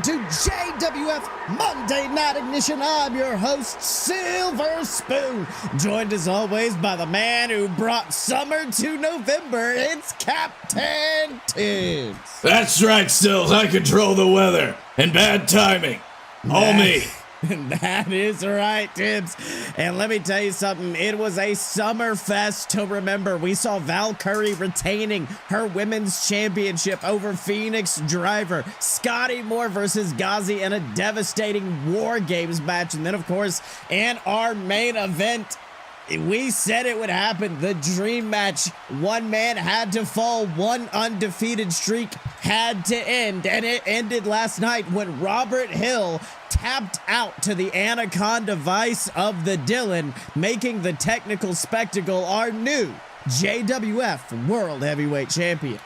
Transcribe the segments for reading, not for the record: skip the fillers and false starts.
to JWF Monday Night Ignition. I'm your host, Silver Spoon, joined as always by the man who brought summer to November. It's Captain Tibbs. That's right, Stills. I control the weather and bad timing. All me. That is right, Tibbs. And let me tell you something. It was a Summerfest to remember. We saw Valkyrie retaining her women's championship over Phoenix Driver. Scottye Moore versus Ghazi in a devastating War Games match. And then, of course, in our main event, we said it would happen. The dream match. One man had to fall. One undefeated streak had to end. And it ended last night when Robert Hill tapped out to the Anaconda Vice of the Dylan, making the technical spectacle our new JWF World Heavyweight Champion.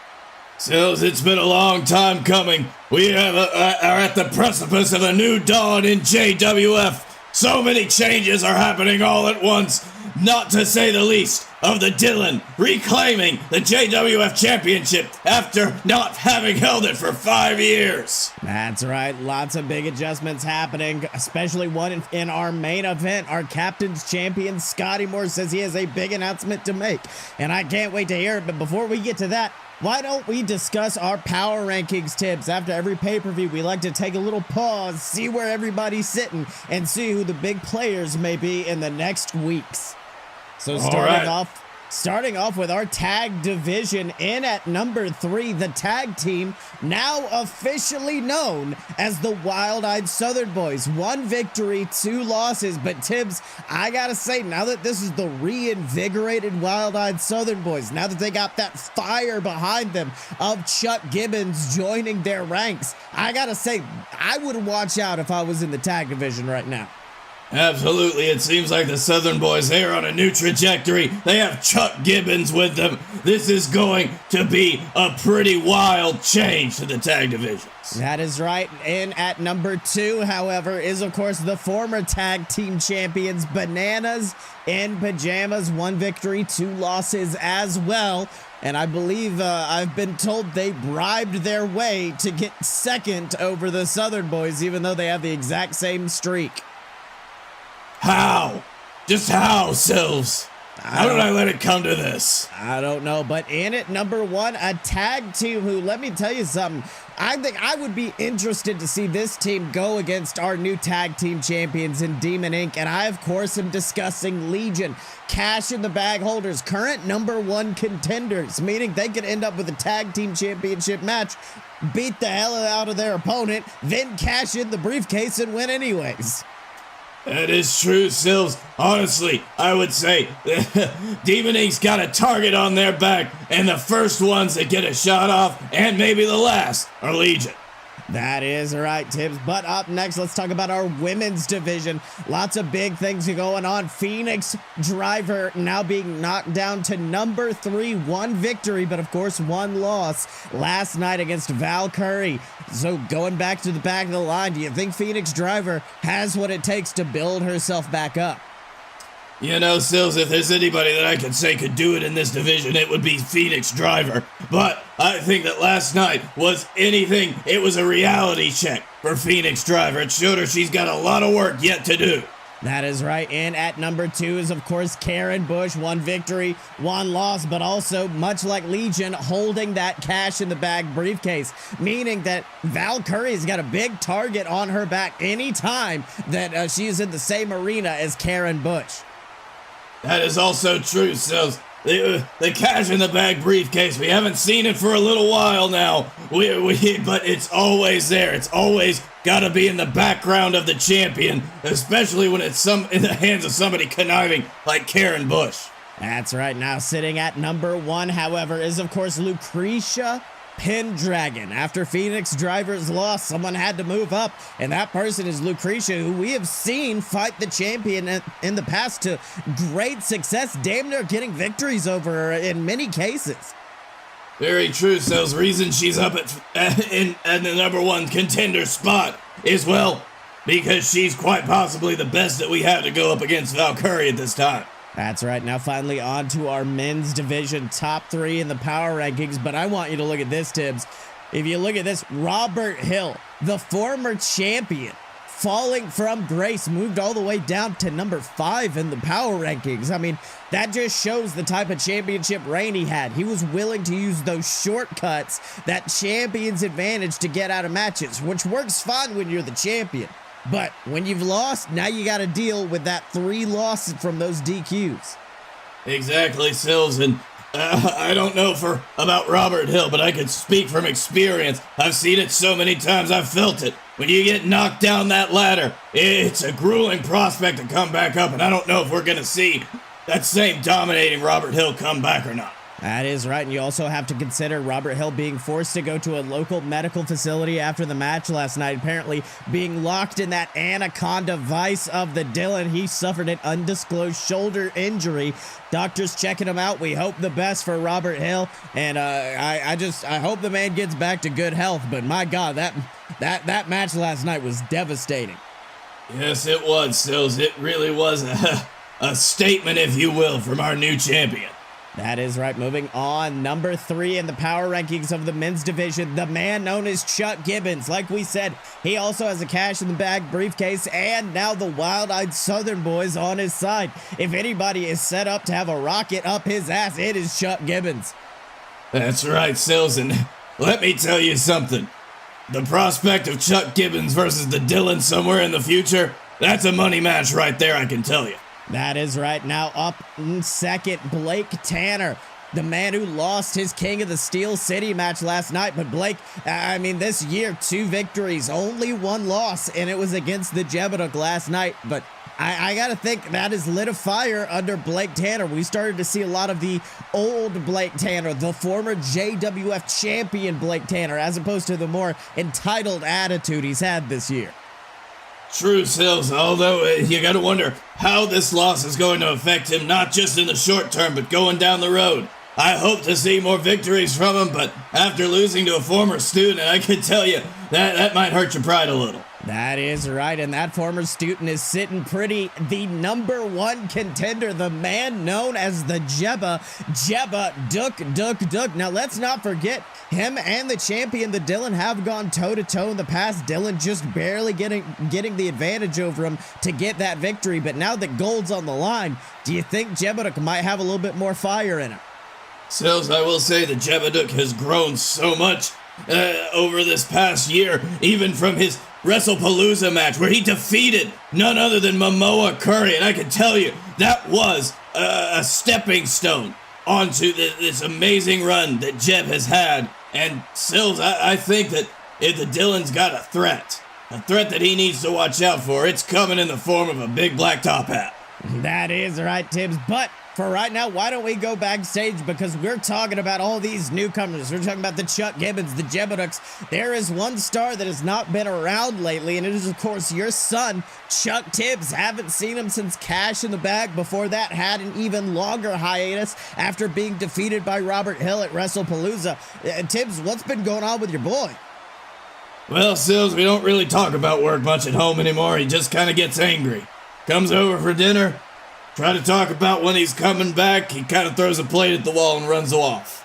Sills, it's been a long time coming. We are at the precipice of a new dawn in JWF. So many changes are happening all at once, not to say the least of the Dylan reclaiming the JWF Championship after not having held it for 5 years. That's right. Lots of big adjustments happening, especially one in our main event. Our captain's champion, Scottye Moore, says he has a big announcement to make, and I can't wait to hear it. But before we get to that, why don't we discuss our power rankings, Tibbs? After every pay-per-view, we like to take a little pause, see where everybody's sitting, and see who the big players may be in the next weeks. So starting off with our tag division, in at number 3, the tag team now officially known as the Wild-Eyed Southern Boys. 1 victory, 2 losses. But Tibbs, I gotta say, now that this is the reinvigorated Wild-Eyed Southern Boys, now that they got that fire behind them of Chuck Gibbons joining their ranks, I gotta say, I would watch out if I was in the tag division right now. Absolutely, it seems like the Southern Boys, they are on a new trajectory. They have Chuck Gibbons with them. This is going to be a pretty wild change to the tag divisions. That is right. In at number 2, however, is of course the former tag team champions, Bananas in Pajamas. 1 victory, 2 losses as well. And I believe I've been told they bribed their way to get second over the Southern Boys, even though they have the exact same streak. How? Just how, Sills? How did I let it come to this? I don't know, but in at number 1, a tag team who, let me tell you something, I think I would be interested to see this team go against our new tag team champions in Demon Inc. And I, of course, am discussing Legion, Cash in the Bag holders, current number 1 contenders, meaning they could end up with a tag team championship match, beat the hell out of their opponent, then cash in the briefcase and win anyways. That is true, Sills. Honestly, I would say Demon Inc.'s got a target on their back, and the first ones that get a shot off, and maybe the last, are Legion. That is right, Tibbs. But up next, let's talk about our women's division. Lots of big things going on. Phoenix Driver now being knocked down to number 3. 1 victory, but of course 1 loss last night against Valkyrie. So going back to the back of the line, do you think Phoenix Driver has what it takes to build herself back up? You know, Sills, if there's anybody that I could say could do it in this division, it would be Phoenix Driver. But I think that last night was anything. It was a reality check for Phoenix Driver. It showed her she's got a lot of work yet to do. That is right. And at number 2 is, of course, Karen Bush. 1 victory, 1 loss, but also, much like Legion, holding that cash in the bag briefcase, meaning that Valkyrie's got a big target on her back anytime that she is in the same arena as Karen Bush. That is also true, Sills. The cash in the bag briefcase, we haven't seen it for a little while now. But it's always there. It's always got to be in the background of the champion, especially when it's in the hands of somebody conniving like Karen Bush. That's right. Now sitting at number 1, however, is of course Lucretia Pendragon. After Phoenix Driver's loss, someone had to move up, and that person is Lucretia, who we have seen fight the champion in the past to great success, damn near getting victories over her in many cases. Very true, Sills. Reason she's up in the number 1 contender spot is, well, because she's quite possibly the best that we have to go up against Valkyrie at this time. That's right. Now finally on to our men's division, top 3 in the power rankings. But I want you to look at this, Tibbs. If you look at this, Robert Hill, the former champion, falling from grace, moved all the way down to number 5 in the power rankings. I mean, that just shows the type of championship reign he had. He was willing to use those shortcuts, that champion's advantage to get out of matches, which works fine when you're the champion. But when you've lost, now you got to deal with that 3 losses from those DQs. Exactly, Sills, and I don't know about Robert Hill, but I can speak from experience. I've seen it so many times, I've felt it. When you get knocked down that ladder, it's a grueling prospect to come back up, and I don't know if we're going to see that same dominating Robert Hill come back or not. That is right, and you also have to consider Robert Hill being forced to go to a local medical facility after the match last night, apparently being locked in that anaconda vice of the Dylan. He suffered an undisclosed shoulder injury. Doctors checking him out. We hope the best for Robert Hill, and I hope the man gets back to good health, but my God, that match last night was devastating. Yes, it was, Sills. It really was a statement, if you will, from our new champion. That is right. Moving on, number 3 in the power rankings of the men's division, the man known as Chuck Gibbons. Like we said, he also has a cash in the bag briefcase and now the wild-eyed Southern boys on his side. If anybody is set up to have a rocket up his ass, it is Chuck Gibbons. That's right, Sills, and let me tell you something. The prospect of Chuck Gibbons versus the Dylan somewhere in the future, that's a money match right there, I can tell you. That is right. Now up in second, Blake Tanner, the man who lost his King of the Steel City match last night. But Blake, I mean, this year, 2 victories, only 1 loss, and it was against the Gibbons last night. But I got to think that has lit a fire under Blake Tanner. We started to see a lot of the old Blake Tanner, the former JWF champion Blake Tanner, as opposed to the more entitled attitude he's had this year. True, Sills, although you gotta wonder how this loss is going to affect him, not just in the short term, but going down the road. I hope to see more victories from him, but after losing to a former student, I can tell you that might hurt your pride a little. That is right, and that former student is sitting pretty. The number 1 contender, the man known as the Jebba Duk. Now, let's not forget, him and the champion, the Dylan, have gone toe-to-toe in the past. Dylan just barely getting the advantage over him to get that victory, but now that gold's on the line, do you think Jebba Duk might have a little bit more fire in him? Sills, I will say that Jebba Duk has grown so much over this past year, even from his WrestlePalooza match where he defeated none other than Momoa Curry, and I can tell you that was a stepping stone onto this amazing run that Jeb has had. And Sills, I think that if the Dylan's got a threat that he needs to watch out for, it's coming in the form of a big black top hat. That is right, Tibbs, but for right now, why don't we go backstage, because we're talking about all these newcomers. We're talking about the Chuck Gibbons, the Jebba Duks. There is one star that has not been around lately, and it is, of course, your son, Chuck Tibbs. Haven't seen him since Cash in the Bag. Before that, had an even longer hiatus after being defeated by Robert Hill at WrestlePalooza. Tibbs, what's been going on with your boy? Well, Sills, we don't really talk about work much at home anymore. He just kind of gets angry. Comes over for dinner. Try to talk about when he's coming back, he kind of throws a plate at the wall and runs off.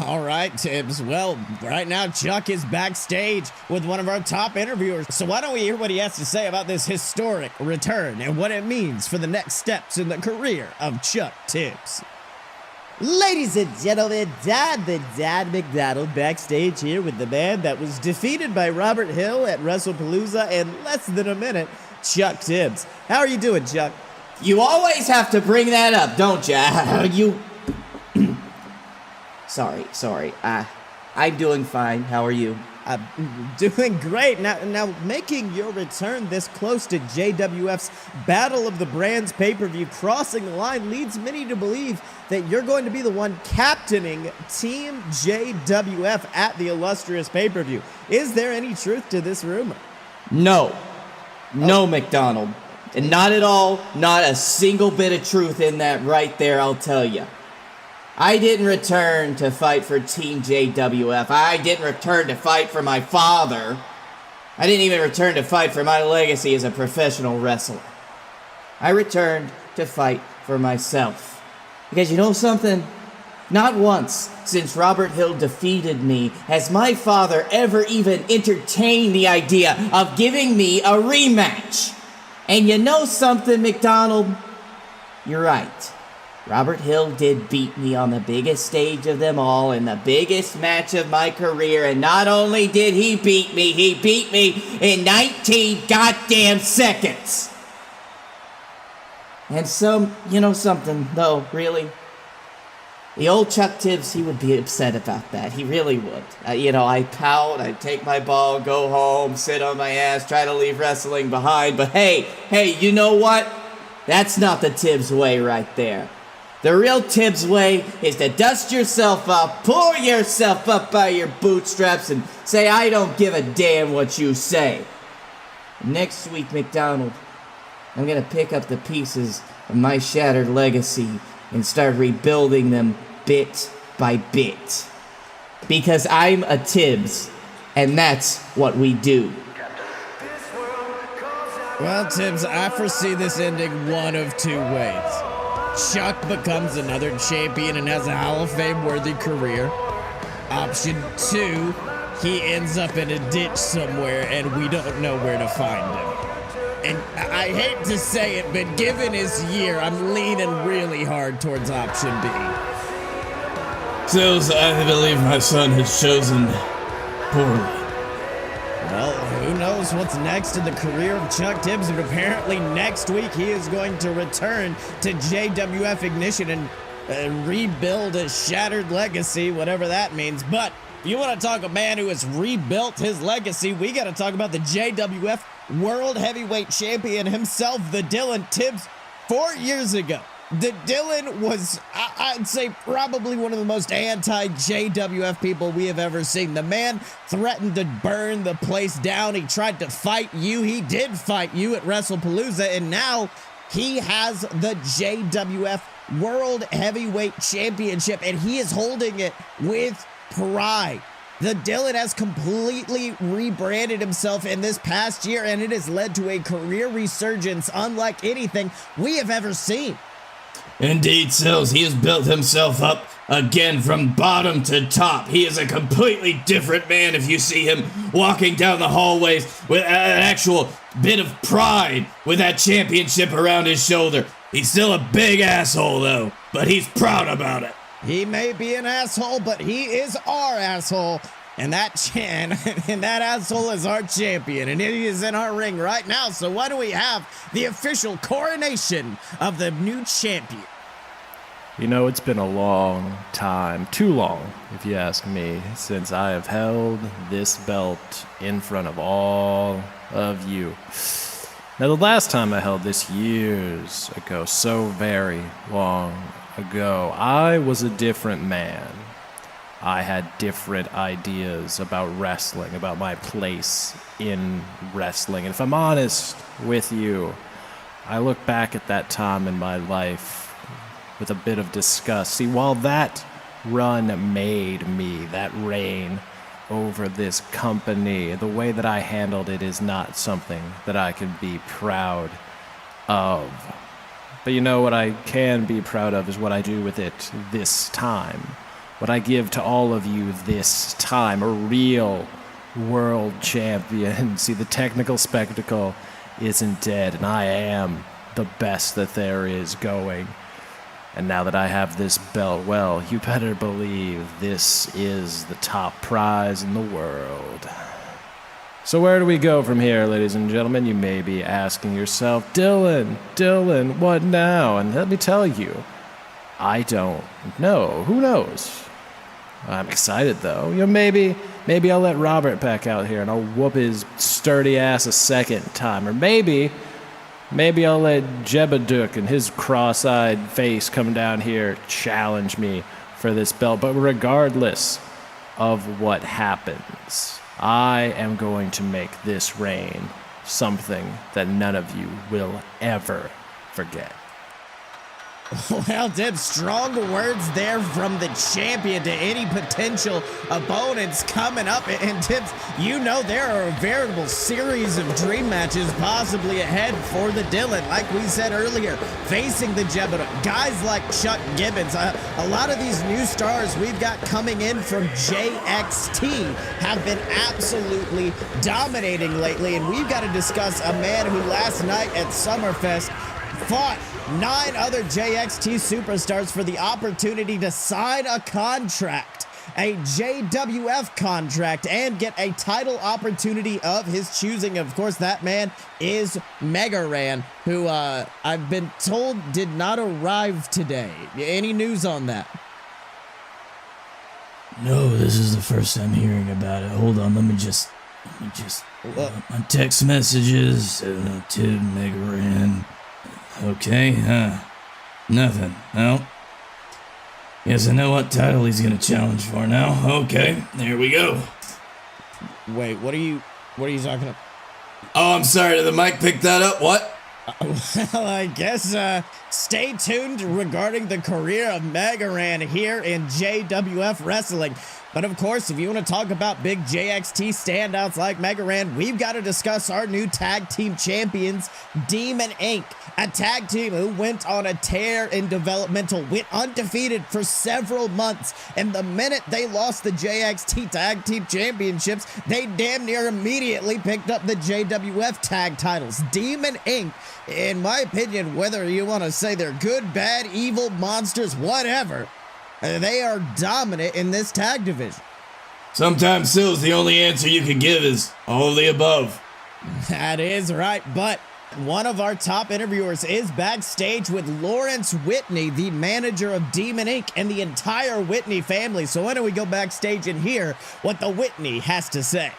All right, Tibbs. Well, right now Chuck is backstage with one of our top interviewers. So why don't we hear what he has to say about this historic return and what it means for the next steps in the career of Chuck Tibbs. Ladies and gentlemen, the Dad McDonald backstage here with the man that was defeated by Robert Hill at WrestlePalooza in less than a minute, Chuck Tibbs. How are you doing, Chuck? You always have to bring that up, don't you? Sorry. I'm doing fine. How are you? Doing great. Now, making your return this close to JWF's Battle of the Brands pay-per-view, crossing the line, leads many to believe that you're going to be the one captaining Team JWF at the illustrious pay-per-view. Is there any truth to this rumor? No, McDonald. And not at all, not a single bit of truth in that right there, I'll tell you. I didn't return to fight for Team JWF. I didn't return to fight for my father. I didn't even return to fight for my legacy as a professional wrestler. I returned to fight for myself. Because you know something? Not once since Robert Hill defeated me has my father ever even entertained the idea of giving me a rematch. And you know something, McDonald? You're right. Robert Hill did beat me on the biggest stage of them all in the biggest match of my career, and not only did he beat me in 19 goddamn seconds. And you know something, though, really? The old Chuck Tibbs, he would be upset about that. He really would. I pout, I take my ball, go home, sit on my ass, try to leave wrestling behind, but hey, you know what? That's not the Tibbs way right there. The real Tibbs way is to dust yourself off, pull yourself up by your bootstraps, and say, I don't give a damn what you say. Next week, McDonald, I'm gonna pick up the pieces of my shattered legacy and start rebuilding them bit by bit. Because I'm a Tibbs, and that's what we do. Well, Tibbs, I foresee this ending one of two ways. Chuck becomes another champion and has a Hall of Fame-worthy career. Option 2, he ends up in a ditch somewhere and we don't know where to find him. And I hate to say it, but given his year, I'm leaning really hard towards option B. Sills, I believe my son has chosen poorly. Well, who knows what's next in the career of Chuck Tibbs, but apparently next week he is going to return to JWF Ignition and rebuild his shattered legacy, whatever that means. But if you want to talk a man who has rebuilt his legacy, we got to talk about the JWF World Heavyweight Champion himself, the Dylan Tibbs. 4 years ago, the Dylan was, I'd say, probably one of the most anti-JWF people we have ever seen. The man threatened to burn the place down. He tried to fight you. He did fight you at WrestlePalooza, and now he has the JWF World Heavyweight Championship, and he is holding it with pride. The Dylan has completely rebranded himself in this past year, and it has led to a career resurgence unlike anything we have ever seen. Indeed, Sills, he has built himself up again from bottom to top. He is a completely different man if you see him walking down the hallways with an actual bit of pride with that championship around his shoulder. He's still a big asshole, though, but he's proud about it. He may be an asshole, but he is our asshole. And that asshole is our champion, and he is in our ring right now. So why do we have the official coronation of the new champion? You know, it's been a long time, too long, if you ask me, since I have held this belt in front of all of you. Now, the last time I held this years ago, so very long ago, I was a different man. I had different ideas about wrestling, about my place in wrestling. And if I'm honest with you, I look back at that time in my life with a bit of disgust. See, while that run made me, that reign over this company, the way that I handled it is not something that I can be proud of. But you know what I can be proud of is what I do with it this time. What I give to all of you this time, a real world champion. See, the technical spectacle isn't dead, and I am the best that there is going. And now that I have this belt, well, you better believe this is the top prize in the world. So where do we go from here, ladies and gentlemen? You may be asking yourself, Dylan, what now? And let me tell you, I don't know. Who knows? I'm excited, though. You know, maybe I'll let Robert back out here and I'll whoop his sturdy ass a second time. Or maybe I'll let Jebeduk and his cross-eyed face come down here challenge me for this belt. But regardless of what happens, I am going to make this reign something that none of you will ever forget. Well, Tibbs, strong words there from the champion to any potential opponents coming up. And Tibbs, you know there are a veritable series of dream matches possibly ahead for the Dylan. Like we said earlier, facing the Gibbons, guys like Chuck Gibbons. A lot of these new stars we've got coming in from JXT have been absolutely dominating lately. And we've got to discuss a man who last night at Summerfest fought 9 other JXT superstars for the opportunity to sign a contract, a JWF contract, and get a title opportunity of his choosing. Of course, that man is Mega Ran, who I've been told did not arrive today. Any news on that? No, this is the first time hearing about it. Hold on, let me just my text messages, Tibbs, Mega Ran. Okay, nothing. Well, yes, I know what title he's gonna challenge for now. Okay, there we go. Wait, what are you talking about? Oh, I'm sorry, did the mic pick that up? What? Well, I guess stay tuned regarding the career of Mega Ran here in JWF Wrestling. But of course, if you want to talk about big JXT standouts like Mega Ran, we've got to discuss our new tag team champions, Demon Inc., a tag team who went on a tear in developmental, went undefeated for several months, and the minute they lost the JXT Tag Team Championships, they damn near immediately picked up the JWF tag titles. Demon Inc., in my opinion, whether you want to say they're good, bad, evil, monsters, whatever, they are dominant in this tag division. Sometimes, Sills, the only answer you can give is all of the above. That is right, but one of our top interviewers is backstage with Lawrence Whitney, the manager of Demon Inc. and the entire Whitney family. So why don't we go backstage and hear what the Whitney has to say?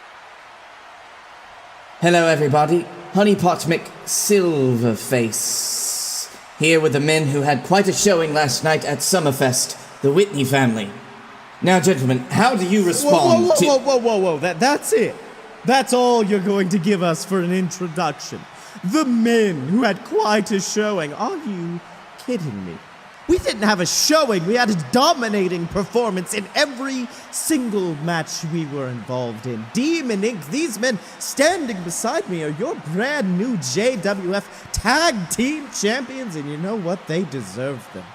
Hello everybody, Honeypot McSilverface, here with the men who had quite a showing last night at Summerfest, the Whitney family. Now gentlemen, how do you respond to... Whoa, that's it. That's all you're going to give us for an introduction. The men who had quite a showing. Are you kidding me? We didn't have a showing. We had a dominating performance in every single match we were involved in. Demon Inc., these men standing beside me are your brand new JWF Tag Team Champions, and you know what? They deserve them.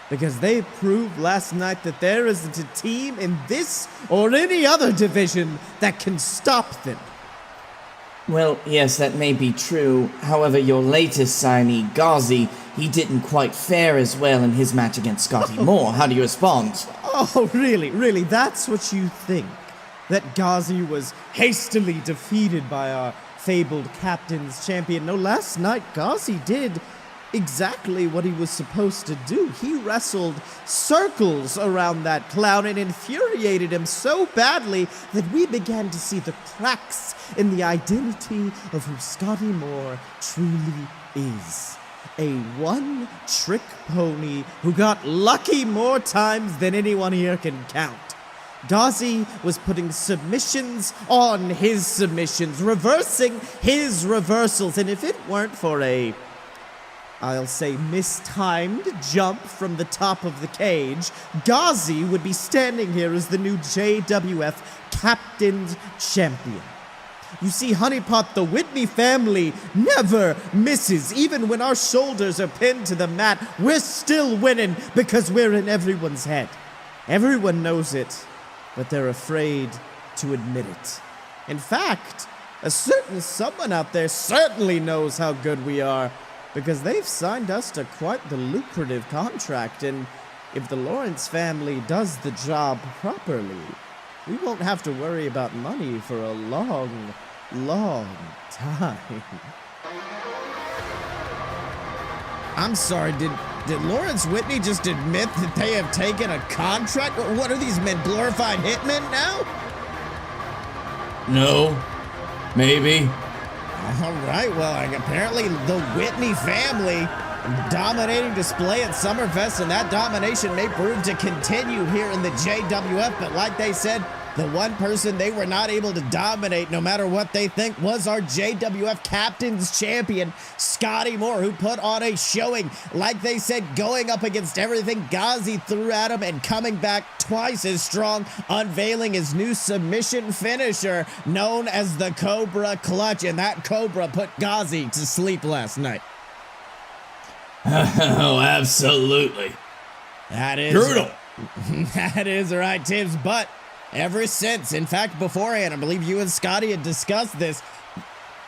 Because they proved last night that there isn't a team in this or any other division that can stop them. Well, yes, that may be true. However, your latest signee, Ghazi, he didn't quite fare as well in his match against Scottye Moore. How do you respond? Oh, really? That's what you think? That Ghazi was hastily defeated by our fabled captain's champion? No, last night Ghazi did exactly what he was supposed to do. He wrestled circles around that clown and infuriated him so badly that we began to see the cracks in the identity of who Scottye Moore truly is. A one-trick pony who got lucky more times than anyone here can count. Ghazi was putting submissions on his submissions, reversing his reversals, and if it weren't for I'll say mistimed jump from the top of the cage, Ghazi would be standing here as the new JWF Captain's Champion. You see, Honeypot, the Whitney family never misses. Even when our shoulders are pinned to the mat, we're still winning because we're in everyone's head. Everyone knows it, but they're afraid to admit it. In fact, a certain someone out there certainly knows how good we are, because they've signed us to quite the lucrative contract, and if the Lawrence family does the job properly, we won't have to worry about money for a long time. I'm sorry, did Lawrence Whitney just admit that they have taken a contract? What are these men, glorified hitmen now? No. Maybe. All right, well, apparently the Whitney family dominating display at Summerfest, and that domination may prove to continue here in the JWF, but like they said, The one person they were not able to dominate, no matter what they think, was our JWF Captain's Champion, Scottye Moore, who put on a showing, like they said, going up against everything Ghazi threw at him and coming back twice as strong, unveiling his new submission finisher known as the Cobra Clutch, and that Cobra put Ghazi to sleep last night. Oh, absolutely. That is Brutal. That is right, Tibbs, but ever since, in fact, beforehand, I believe you and Scotty had discussed this,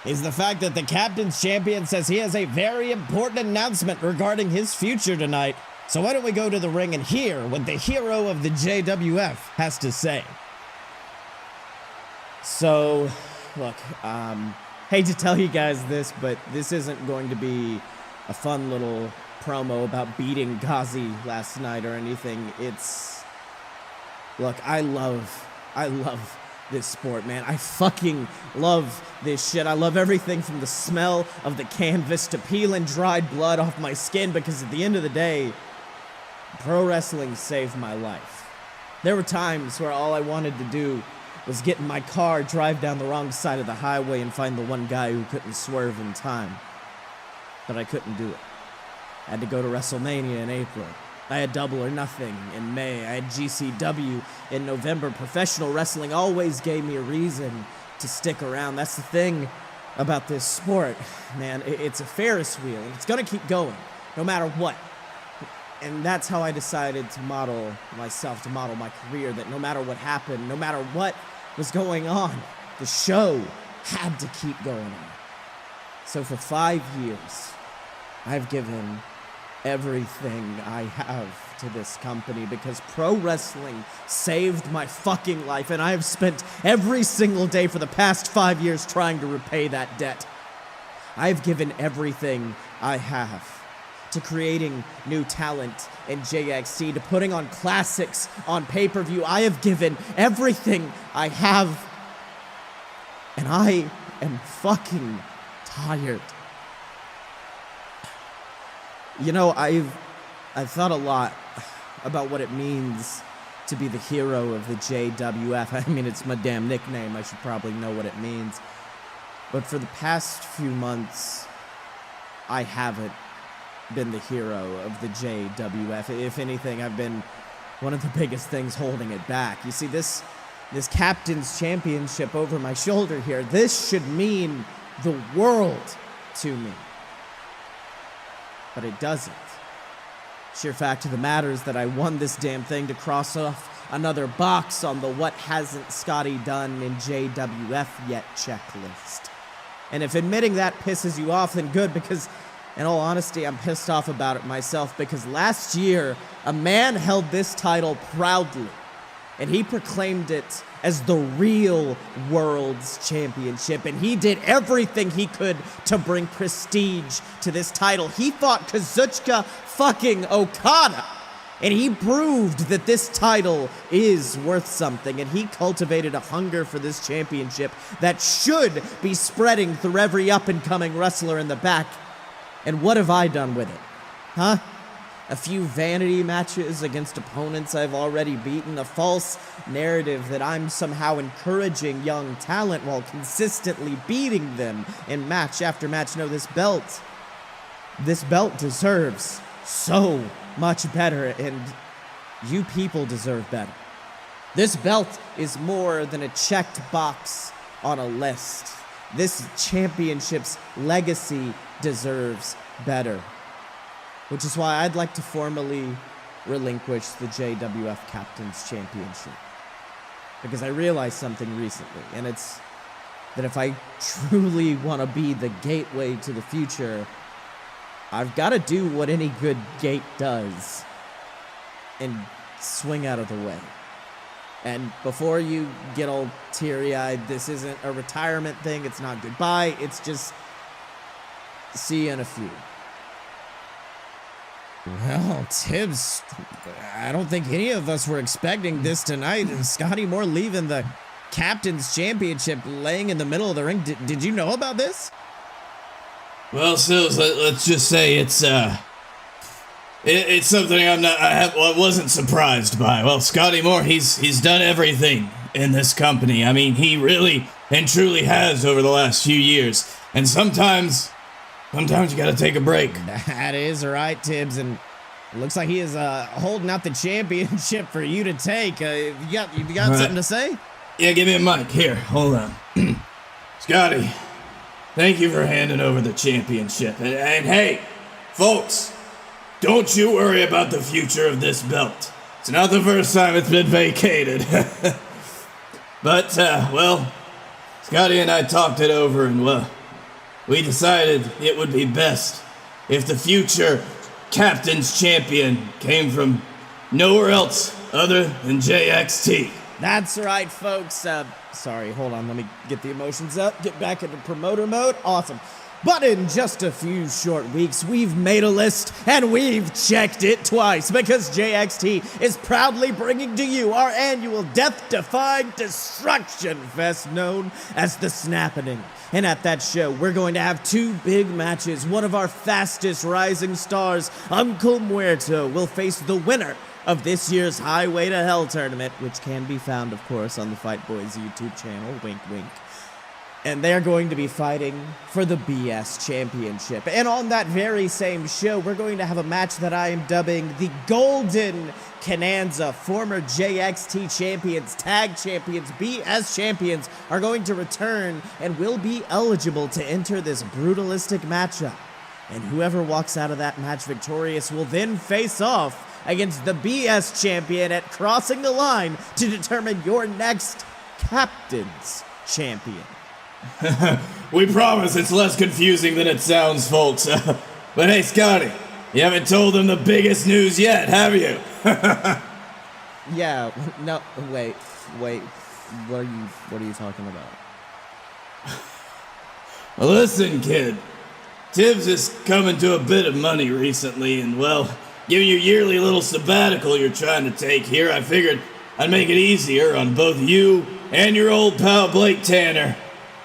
is the fact that the Captain's Champion says he has a very important announcement regarding his future tonight. So why don't we go to the ring and hear what the hero of the JWF has to say. So, look, hate to tell you guys this, but this isn't going to be a fun little promo about beating Ghazi last night or anything. Look, I love this sport, man. I fucking love this shit. I love everything from the smell of the canvas to peeling dried blood off my skin, because at the end of the day, pro wrestling saved my life. There were times where all I wanted to do was get in my car, drive down the wrong side of the highway, and find the one guy who couldn't swerve in time. But I couldn't do it. I had to go to WrestleMania in April. I had Double or Nothing in May. I had GCW in November. Professional wrestling always gave me a reason to stick around. That's the thing about this sport, man. It's a Ferris wheel, and it's gonna keep going, no matter what. And that's how I decided to model myself, to model my career, that no matter what happened, no matter what was going on, the show had to keep going on. So for 5 years, I've given everything I have to this company, because pro wrestling saved my fucking life, and I have spent every single day for the past 5 years trying to repay that debt. I've given everything I have to creating new talent in JXT, to putting on classics on pay-per-view. I have given everything I have, and I am fucking tired. You know, I've thought a lot about what it means to be the hero of the JWF. I mean, it's my damn nickname. I should probably know what it means. But for the past few months, I haven't been the hero of the JWF. If anything, I've been one of the biggest things holding it back. You see, this Captain's Championship over my shoulder here, this should mean the world to me. But it doesn't. Sheer fact of the matter is that I won this damn thing to cross off another box on the what hasn't Scotty done in JWF yet checklist. And if admitting that pisses you off, then good, because in all honesty, I'm pissed off about it myself, because last year, a man held this title proudly, and he proclaimed it as the real World's Championship, and he did everything he could to bring prestige to this title. He fought Kazuchika fucking Okada, and he proved that this title is worth something, and he cultivated a hunger for this championship that should be spreading through every up-and-coming wrestler in the back. And what have I done with it? Huh? A few vanity matches against opponents I've already beaten, a false narrative that I'm somehow encouraging young talent while consistently beating them in match after match. No, this belt deserves so much better, and you people deserve better. This belt is more than a checked box on a list. This championship's legacy deserves better. Which is why I'd like to formally relinquish the JWF Captain's Championship. Because I realized something recently, and it's that if I truly want to be the gateway to the future, I've got to do what any good gate does and swing out of the way. And before you get all teary-eyed, this isn't a retirement thing, it's not goodbye, it's just see you in a few. Well, Tibbs, I don't think any of us were expecting this tonight. And Scottye Moore leaving the Captain's Championship laying in the middle of the ring. Did you know about this? Well, Sills, let's just say it's something I wasn't surprised by. Well, Scottye Moore, he's done everything in this company. I mean, he really and truly has over the last few years. And sometimes you gotta take a break. That is right, Tibbs, and it looks like he is holding out the championship for you to take. You got Right. something to say? Yeah, give me a mic. Here, hold on. Scotty, thank you for handing over the championship. And hey, folks, don't you worry about the future of this belt. It's not the first time it's been vacated. But, well, Scotty and I talked it over, and, well, we decided it would be best if the future Captain's Champion came from nowhere else other than JXT. That's right, folks. Sorry, hold on. Let me get the emotions up. Get back into promoter mode. Awesome. But in just a few short weeks, we've made a list and we've checked it twice because JXT is proudly bringing to you our annual death-defying destruction fest known as the Snappening. And at that show, we're going to have two big matches. One of our fastest rising stars, Uncle Muerto, will face the winner of this year's Highway to Hell tournament, which can be found, of course, on the Fight Boys YouTube channel. Wink, wink. And they're going to be fighting for the BS Championship. And on that very same show, we're going to have a match that I am dubbing the Golden Cananza. Former JXT champions, tag champions, BS champions are going to return and will be eligible to enter this brutalistic matchup. And whoever walks out of that match victorious will then face off against the BS champion at Crossing the Line to determine your next Captain's Champion. We promise it's less confusing than it sounds, folks. But hey, Scotty, you haven't told them the biggest news yet, have you? Yeah, no, wait, what are you talking about? Well, listen, kid. Tibbs is coming to a bit of money recently, and well, given your yearly little sabbatical you're trying to take here, I figured I'd make it easier on both you and your old pal Blake Tanner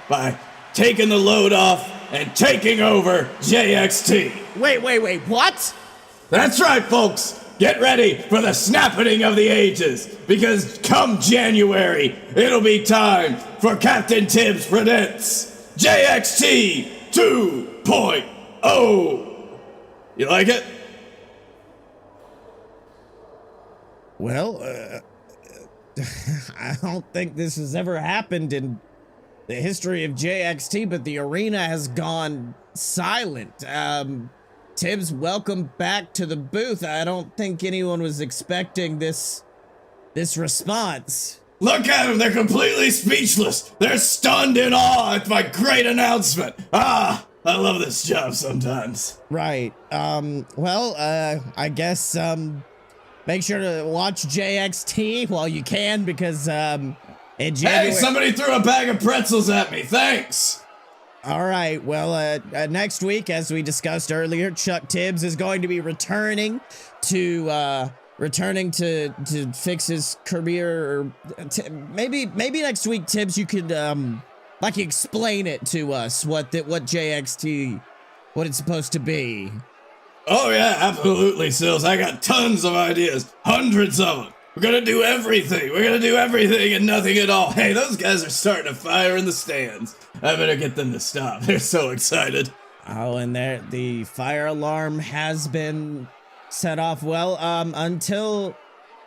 by taking the load off and taking over JXT. Wait, what? That's right, folks. Get ready for the snappening of the ages, because come January, it'll be time for Captain Tibbs presents JXT 2.0. You like it? Well, I don't think this has ever happened in the history of JXT, but the arena has gone silent. Tibbs, welcome back to the booth. I don't think anyone was expecting this response. Look at them, they're completely speechless. They're stunned in awe at my great announcement. I love this job sometimes. Right. I guess, make sure to watch JXT while you can, because, in January... Hey, somebody threw a bag of pretzels at me, thanks. All right, well, next week, as we discussed earlier, Chuck Tibbs is going to be returning to fix his career. Or maybe next week, Tibbs, you could explain it to us what JXT, what it's supposed to be. Oh yeah, absolutely, Sills. I got tons of ideas, hundreds of them. We're gonna do everything. We're gonna do everything and nothing at all. Hey, those guys are starting to fire in the stands. I better get them to stop. They're so excited. Oh, and the fire alarm has been set off. Well, until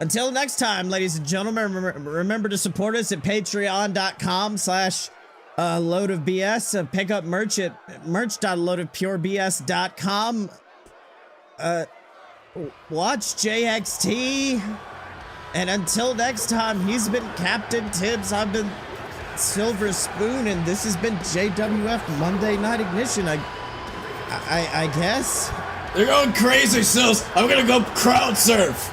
next time, ladies and gentlemen, remember to support us at patreon.com/loadofbs. Pick up merch at merch.loadofpurebs.com. Watch JXT. And until next time, he's been Captain Tibbs, I've been Silver Spoon, and this has been JWF Monday Night Ignition. I guess. They're going crazy, Sills. I'm gonna go crowd surf.